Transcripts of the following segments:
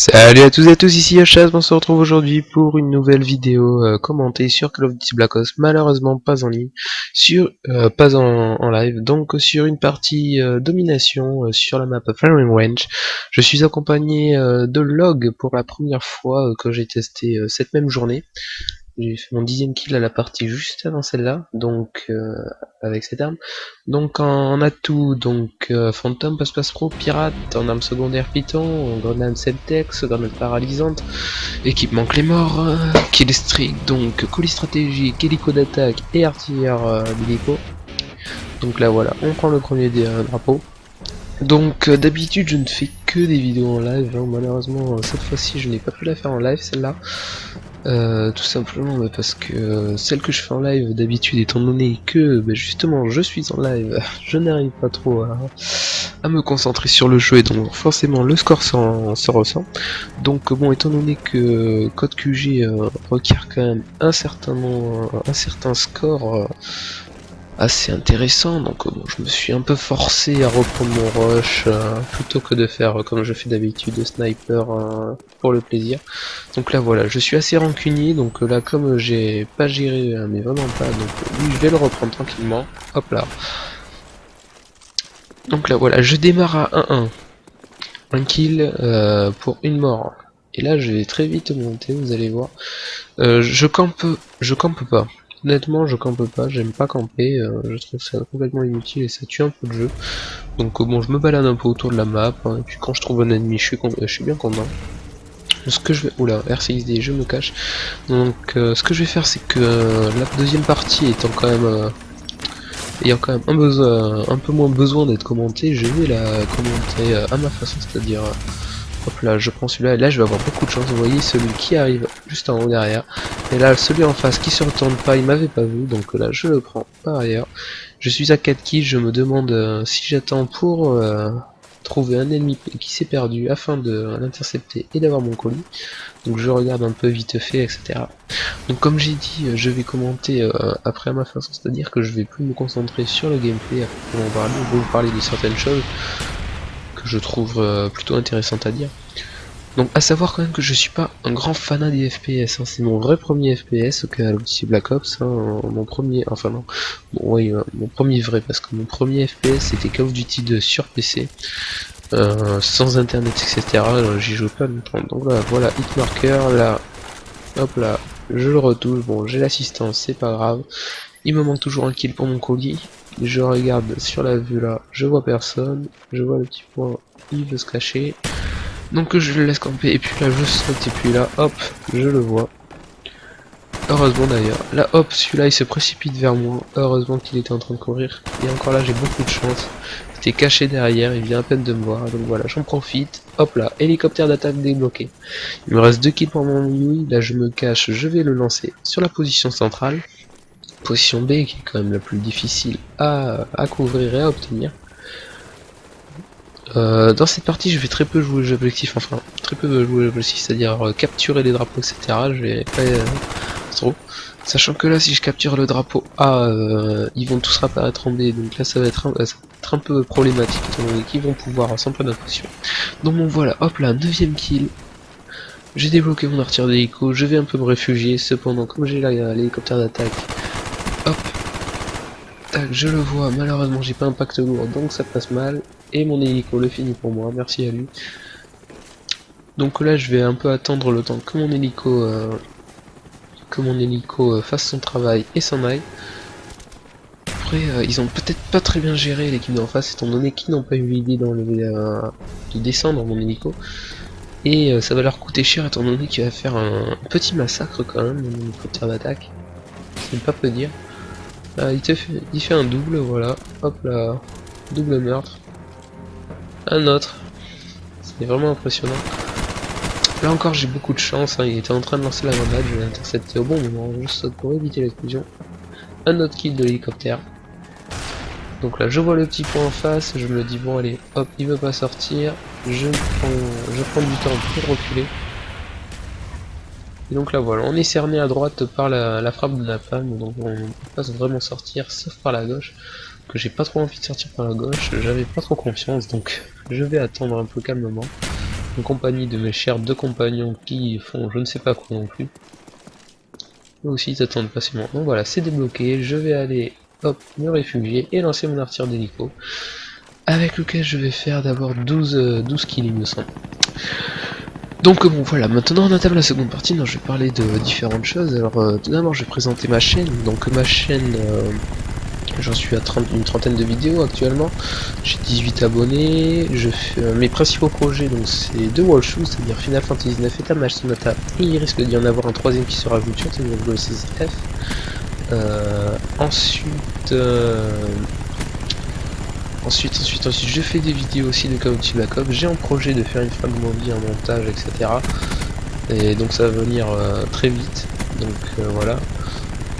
Salut à tous et à tous, ici Hachas, on se retrouve aujourd'hui pour une nouvelle vidéo commentée sur Call of Duty Black Ops, malheureusement pas en ligne, pas en live, donc sur une partie domination sur la map Firing Range. Je suis accompagné de Log pour la première fois que j'ai testé cette même journée. J'ai fait mon 10e kill à la partie juste avant celle-là, donc avec cette arme. Donc en atout, donc Phantom, passe-passe pro, pirate, en arme secondaire Python, en grenade Semtex, grenade paralysante, équipement Claymore, kill streak, donc colis stratégique, hélico d'attaque et artilleur d'hélico. Donc là voilà, on prend le premier drapeau. Donc d'habitude je ne fais que des vidéos en live, hein. Malheureusement cette fois-ci je n'ai pas pu la faire en live celle-là. Tout simplement parce que celle que je fais en live d'habitude, étant donné que justement je suis en live, je n'arrive pas trop à me concentrer sur le jeu et donc forcément le score se ressent. Donc bon, étant donné que code QG requiert quand même un certain score assez intéressant, donc bon, je me suis un peu forcé à reprendre mon rush plutôt que de faire comme je fais d'habitude de sniper pour le plaisir. Donc là voilà, je suis assez rancunier, donc là comme j'ai pas géré, mais vraiment pas, donc lui je vais le reprendre tranquillement, hop là. Donc là voilà, je démarre à 1-1, un kill pour une mort. Et là je vais très vite monter, vous allez voir. Je campe pas. Honnêtement, je campe pas, j'aime pas camper, je trouve ça complètement inutile et ça tue un peu le jeu. Donc bon, je me balade un peu autour de la map, hein, et puis quand je trouve un ennemi, je suis bien content. Ce que je vais... Oula, RCXD, je me cache. Donc ce que je vais faire, c'est que la deuxième partie étant quand même... ayant quand même un peu moins besoin d'être commentée, je vais la commenter à ma façon, c'est-à-dire... hop là, je prends celui-là, et là je vais avoir beaucoup de chance. Vous voyez celui qui arrive juste en haut derrière. Et là, celui en face qui se retourne pas, il m'avait pas vu, donc là je le prends par ailleurs. Je suis à 4 kills, je me demande si j'attends pour trouver un ennemi qui s'est perdu afin de l'intercepter et d'avoir mon colis. Donc je regarde un peu vite fait, etc. Donc comme j'ai dit, je vais commenter après à ma façon, c'est-à-dire que je vais plus me concentrer sur le gameplay pour en parler, je vais vous parler de certaines choses que je trouve plutôt intéressantes à dire. Donc à savoir quand même que je suis pas un grand fanat des FPS, hein. C'est mon vrai premier FPS au Call of Duty Black Ops, hein. Mon premier, enfin non, bon, oui, mon premier vrai, parce que mon premier FPS c'était Call of Duty 2 sur PC, sans internet, etc. J'y joue pas longtemps. Donc là, voilà, hitmarker, là, hop là, je le retouche, bon j'ai l'assistance, c'est pas grave. Il me manque toujours un kill pour mon colis. Je regarde sur la vue là, je vois personne, je vois le petit point, il veut se cacher. Donc je le laisse camper, et puis là je saute, et puis là hop, je le vois. Heureusement d'ailleurs. Là hop, celui-là il se précipite vers moi, heureusement qu'il était en train de courir. Et encore là j'ai beaucoup de chance. C'était caché derrière, il vient à peine de me voir, donc voilà, j'en profite. Hop là, hélicoptère d'attaque débloqué. Il me reste 2 kills pour mon Yui, là je me cache, je vais le lancer sur la position centrale. Position B qui est quand même la plus difficile à couvrir et à obtenir. Dans cette partie je vais très peu jouer les objectifs, enfin très peu jouer les objectifs, c'est-à-dire capturer les drapeaux, etc. Je vais pas trop. Sachant que là si je capture le drapeau A, ils vont tous apparaître en B, donc là ça va être un peu problématique étant donné qu'ils vont pouvoir s'en prendre d'impression. Donc bon voilà, hop là, 9ème kill. J'ai débloqué mon artilleur d'hélico, je vais un peu me réfugier, cependant comme j'ai l'hélicoptère d'attaque, hop, tac, je le vois, malheureusement j'ai pas un pacte lourd donc ça passe mal, et mon hélico le finit pour moi, merci à lui. Donc là je vais un peu attendre le temps que mon hélico fasse son travail et s'en aille. Après ils ont peut-être pas très bien géré l'équipe d'en face étant donné qu'ils n'ont pas eu l'idée de descendre mon hélico. Et ça va leur coûter cher étant donné qu'il va faire un petit massacre quand même, mon hélicoptère d'attaque. C'est pas peu dire. Il fait un double, voilà, hop là, double meurtre. Un autre, c'est vraiment impressionnant. Là encore j'ai beaucoup de chance, hein. Il était en train de lancer la grenade, je l'ai intercepté au bon moment, juste pour éviter l'explosion. Un autre kill de l'hélicoptère. Donc là je vois le petit point en face, je me dis bon allez, hop, il veut pas sortir, je prends du temps pour reculer. Et donc là voilà, on est cerné à droite par la frappe de napalm, donc on peut pas vraiment sortir sauf par la gauche, que j'ai pas trop envie de sortir par la gauche, j'avais pas trop confiance, donc je vais attendre un peu calmement. en compagnie de mes chers deux compagnons qui font je ne sais pas quoi non plus. Eux aussi ils attendent patiemment. Donc voilà, c'est débloqué, je vais aller hop me réfugier et lancer mon artilleur d'hélico. Avec lequel je vais faire d'abord 12 kills il me semble. Donc bon voilà, maintenant on entame la seconde partie, donc je vais parler de différentes choses. Alors tout d'abord je vais présenter ma chaîne. Donc ma chaîne, j'en suis à une trentaine de vidéos actuellement. J'ai 18 abonnés. Je fais, mes principaux projets donc c'est deux Wall Shoes, c'est-à-dire Final Fantasy 9 et Tamage Sonata. Et il risque d'y en avoir un troisième qui se rajoute sur Dragon 16F. Ensuite, je fais des vidéos aussi de Call of Duty Black Ops. J'ai en projet de faire une fragmovie, un montage, etc. Et donc ça va venir très vite. Donc voilà.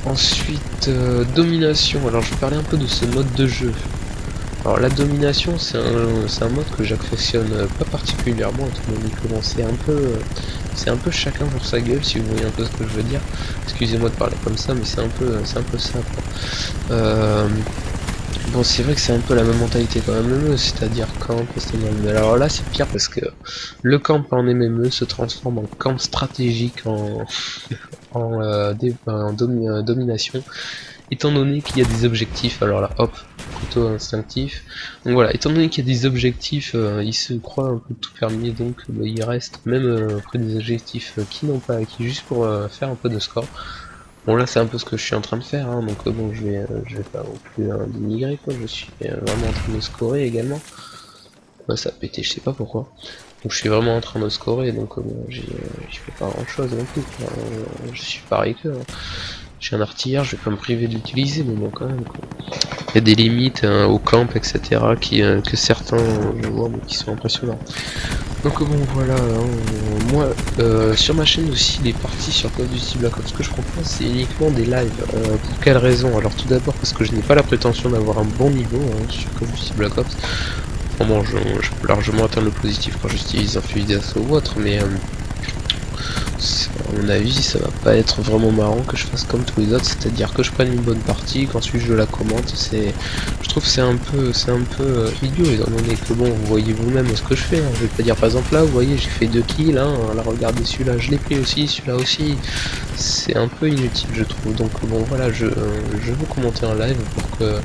Ensuite, domination. Alors je vais parler un peu de ce mode de jeu. Alors la domination, c'est un mode que j'affectionne pas particulièrement, étant donné que bon, c'est un peu chacun pour sa gueule, si vous voyez un peu ce que je veux dire. Excusez-moi de parler comme ça, mais c'est un peu ça, quoi. Bon, c'est vrai que c'est un peu la même mentalité qu'en MME, c'est-à-dire camp, mais alors là c'est pire parce que le camp en MME se transforme en camp stratégique en domination, étant donné qu'il y a des objectifs. Alors là, hop, plutôt instinctif. Donc voilà, étant donné qu'il y a des objectifs, il se croit un peu tout permis, donc il reste même après des objectifs qui n'ont pas acquis, juste pour faire un peu de score. Bon là c'est un peu ce que je suis en train de faire, hein, donc bon je vais pas non plus dénigrer quoi, je suis vraiment en train de scorer également. Ouais, ça a pété, je sais pas pourquoi. Donc je suis vraiment en train de scorer, donc bon, je fais pas grand chose non plus, quoi. Je suis pareil que j'ai un artilleur, je vais pas me priver de l'utiliser, mais bon quand même quoi. Il y a des limites au camp, etc. Que certains je vois mais qui sont impressionnants. Donc bon voilà, moi sur ma chaîne aussi les parties sur Call of Duty Black Ops, ce que je propose c'est uniquement des lives. Pour quelle raison? Alors tout d'abord parce que je n'ai pas la prétention d'avoir un bon niveau sur Call of Duty Black Ops. Enfin bon, je peux largement atteindre le positif quand j'utilise un fusil d'assaut ou autre, mais à mon avis ça va pas être vraiment marrant que je fasse comme tous les autres, c'est-à-dire que je prenne une bonne partie, qu'ensuite je la commente. Je trouve que c'est un peu idiot, étant donné que bon, vous voyez vous-même ce que je fais, hein. Je vais pas dire par exemple là, vous voyez j'ai fait 2 kills, hein, là regardez celui-là, je l'ai pris aussi, celui-là aussi, c'est un peu inutile je trouve. Donc bon voilà, je veux commenter en live pour que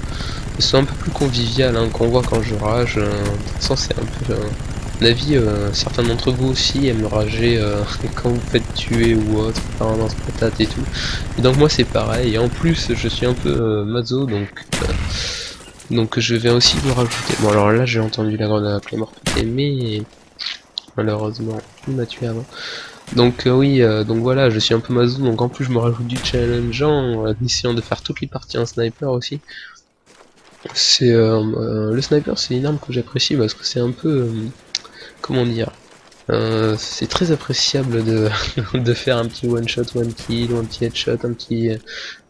ce soit un peu plus convivial, hein, qu'on voit quand je rage. De toute façon c'est un peu avis, certains d'entre vous aussi aiment rager quand vous faites tuer ou autre par un lance-patate et tout. Et donc moi c'est pareil, et en plus je suis un peu mazo, donc je vais aussi le rajouter. Bon alors là j'ai entendu la grenade à mort péter, mais malheureusement il m'a tué avant. Donc oui, donc voilà, je suis un peu mazo, donc en plus je me rajoute du challenge en essayant de faire toutes les parties en sniper aussi. C'est le sniper c'est une arme que j'apprécie parce que c'est un peu comment dire, c'est très appréciable de, de faire un petit one shot, one kill, ou un petit headshot, un petit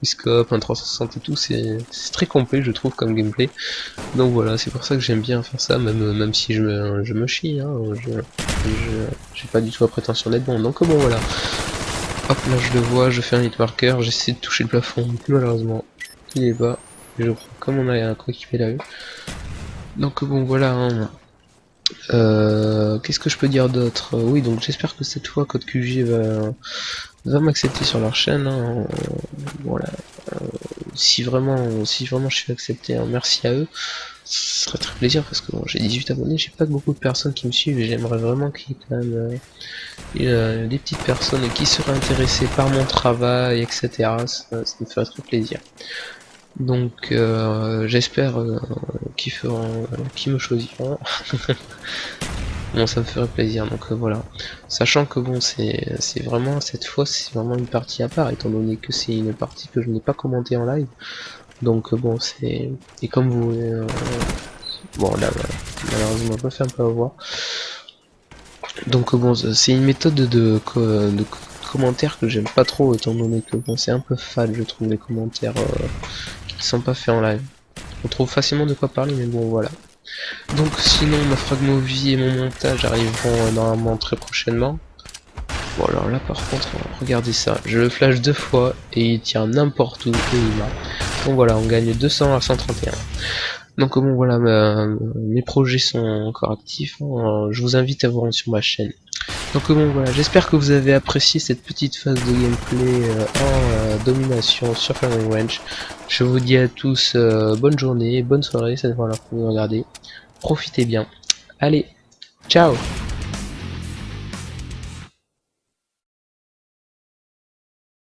scope, un 360 et tout, c'est très complet je trouve comme gameplay. Donc voilà, c'est pour ça que j'aime bien faire ça, même si je me chie, hein, j'ai pas du tout la prétention d'être bon. Donc bon voilà, hop là je le vois, je fais un hit marker, j'essaie de toucher le plafond, malheureusement il est bas, je crois comme on a un coéquipier là. Donc bon voilà, hein. Qu'est-ce que je peux dire d'autre? Oui, donc j'espère que cette fois Code QG va m'accepter sur leur chaîne, hein. Voilà. Si vraiment je suis accepté, hein, merci à eux. Ce serait très plaisir parce que bon, j'ai 18 abonnés, j'ai pas beaucoup de personnes qui me suivent et j'aimerais vraiment qu'il y ait quand même des petites personnes qui seraient intéressées par mon travail, etc. Ça me ferait très plaisir. Donc j'espère qu'ils me choisiront. Bon, ça me ferait plaisir, donc voilà. Sachant que bon, c'est vraiment, cette fois, c'est vraiment une partie à part, étant donné que c'est une partie que je n'ai pas commentée en live. Donc bon, c'est... Et comme vous... bon, là, voilà. Malheureusement, je me fais un peu avoir. Donc bon, c'est une méthode de commentaires que j'aime pas trop, étant donné que bon, c'est un peu fade, je trouve, les commentaires qui sont pas faits en live. On trouve facilement de quoi parler, mais bon, voilà. Donc sinon ma fragmovie et mon montage arriveront normalement très prochainement. Bon alors là par contre regardez ça, je le flash 2 fois et il tient n'importe où et il va. Donc voilà, on gagne 200 à 131. Donc bon voilà, mes projets sont encore actifs, hein, je vous invite à vous rendre sur ma chaîne. Donc bon voilà, j'espère que vous avez apprécié cette petite phase de gameplay en domination sur Firing Range. Je vous dis à tous bonne journée, bonne soirée, ça dépend de l'heure que vous regardez. Profitez bien. Allez, ciao!